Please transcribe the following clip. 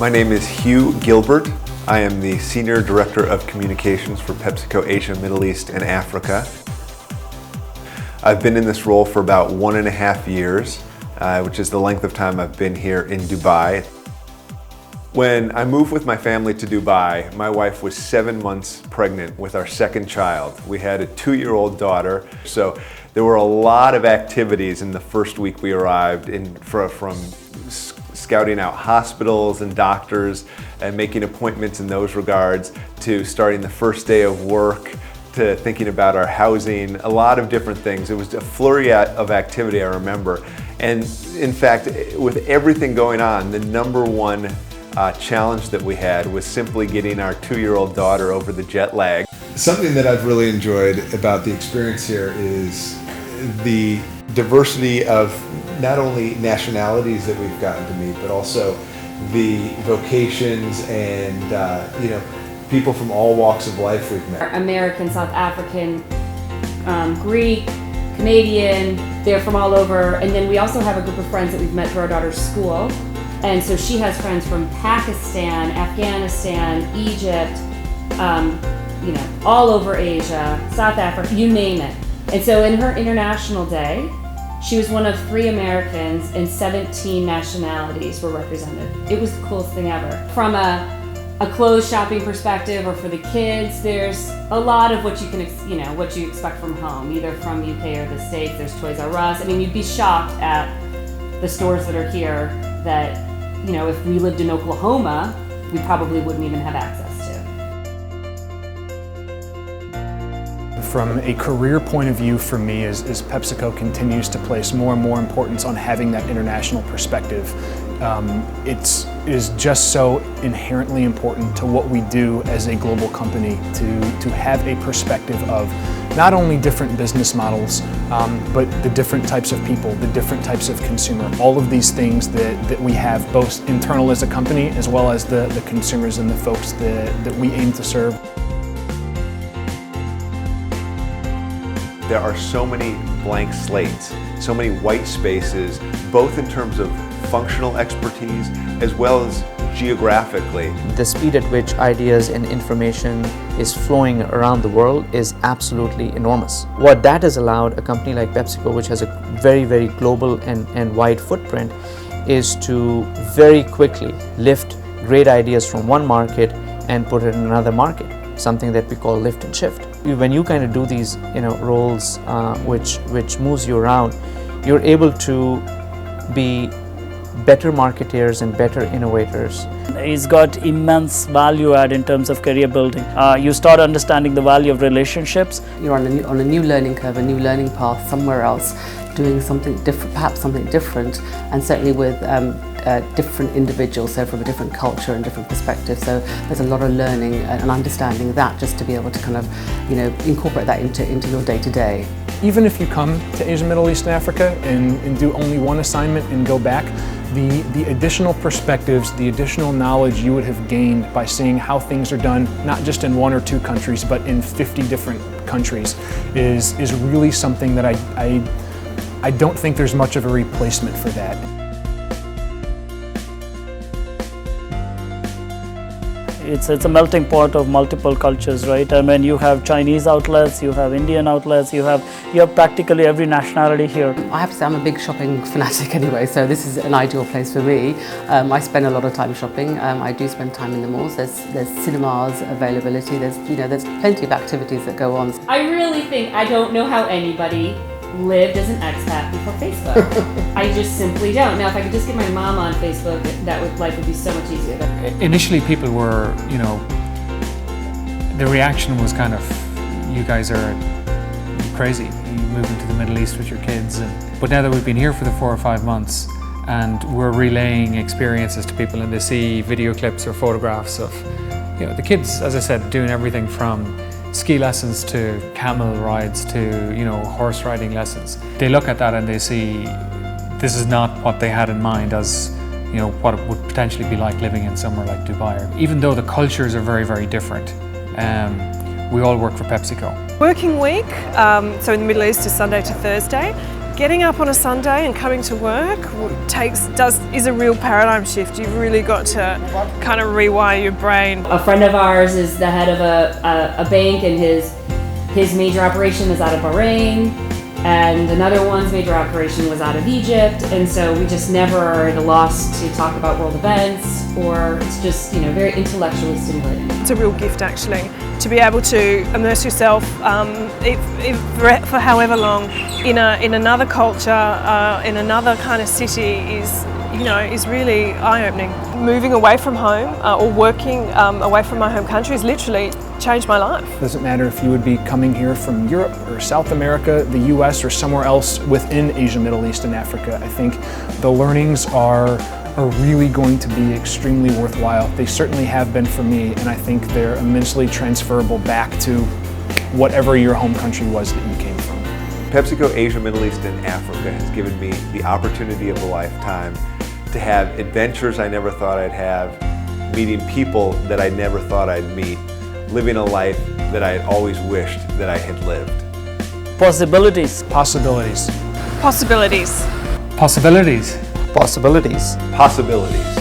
My name is Hugh Gilbert. I am the Senior Director of Communications for PepsiCo Asia, Middle East, and Africa. I've been in this role for about 1.5 years, which is the length of time I've been here in Dubai. When I moved with my family to Dubai, my wife was 7 months pregnant with our second child. We had a 2-year-old daughter, so there were a lot of activities in the first week we arrived, from scouting out hospitals and doctors and making appointments in those regards, to starting the first day of work, to thinking about our housing, a lot of different things. It was a flurry of activity, I remember. And in fact, with everything going on, the number one challenge that we had was simply getting our 2-year-old daughter over the jet lag. Something that I've really enjoyed about the experience here is the diversity of not only nationalities that we've gotten to meet, but also the vocations and people from all walks of life we've met. American, South African, Greek, Canadian, they're from all over. And then we also have a group of friends that we've met through our daughter's school. And so she has friends from Pakistan, Afghanistan, Egypt, all over Asia, South Africa, you name it. And so in her International Day, she was one of 3 Americans and 17 nationalities were represented. It was the coolest thing ever. From a clothes shopping perspective, or for the kids, there's a lot of what you can, what you expect from home, either from UK or the States. There's Toys R Us. I mean, you'd be shocked at the stores that are here that, if we lived in Oklahoma, we probably wouldn't even have access to. From a career point of view for me, as PepsiCo continues to place more and more importance on having that international perspective, it is just so inherently important to what we do as a global company to have a perspective of not only different business models, but the different types of people, the different types of consumer, all of these things that we have both internal as a company as well as the consumers and the folks that we aim to serve. There are so many blank slates, so many white spaces, both in terms of functional expertise as well as geographically. The speed at which ideas and information is flowing around the world is absolutely enormous. What that has allowed a company like PepsiCo, which has a very, very global and wide footprint, is to very quickly lift great ideas from one market and put it in another market, something that we call lift and shift. When you kind of do these roles which moves you around, you're able to be better marketeers and better innovators. It's got immense value add in terms of career building. You start understanding the value of relationships. You're on a new learning curve, a new learning path somewhere else, doing something different, perhaps something different, and certainly with different individuals, so from a different culture and different perspective. So there's a lot of learning and understanding that, just to be able to kind of, incorporate that into your day-to-day. Even if you come to Asia, Middle East, and Africa and do only one assignment and go back, the additional perspectives, the additional knowledge you would have gained by seeing how things are done, not just in 1 or 2 countries, but in 50 different countries, is really something that I don't think there's much of a replacement for that. It's a melting pot of multiple cultures, right? I mean, you have Chinese outlets, you have Indian outlets, you have practically every nationality here. I have to say I'm a big shopping fanatic anyway, so this is an ideal place for me. I spend a lot of time shopping. I do spend time in the malls. There's cinemas availability. There's plenty of activities that go on. I really think, I don't know how anybody lived as an expat before Facebook. I just simply don't. Now, if I could just get my mom on Facebook, life would be so much easier. Initially, people were, the reaction was kind of, you guys are crazy. You move into the Middle East with your kids. But now that we've been here for the 4 or 5 months, and we're relaying experiences to people, and they see video clips or photographs of, the kids, as I said, doing everything from ski lessons to camel rides to horse riding lessons. They look at that and they see this is not what they had in mind as what it would potentially be like living in somewhere like Dubai. Even though the cultures are very, very different, we all work for PepsiCo. Working week, so in the Middle East is Sunday to Thursday. Getting up on a Sunday and coming to work is a real paradigm shift. You've really got to kind of rewire your brain. A friend of ours is the head of a bank, and his major operation is out of Bahrain, and another one's major operation was out of Egypt, and so we just never are at a loss to talk about world events, or it's just, very intellectually stimulating. It's a real gift, actually, to be able to immerse yourself for however long in another culture, in another kind of city is really eye-opening. Moving away from home or working away from my home country has literally changed my life. It doesn't matter if you would be coming here from Europe or South America, the US, or somewhere else within Asia, Middle East, and Africa. I think the learnings are really going to be extremely worthwhile. They certainly have been for me, and I think they're immensely transferable back to whatever your home country was that you came from. PepsiCo Asia, Middle East, and Africa has given me the opportunity of a lifetime to have adventures I never thought I'd have, meeting people that I never thought I'd meet, living a life that I had always wished that I had lived. Possibilities. Possibilities. Possibilities. Possibilities. Possibilities. Possibilities.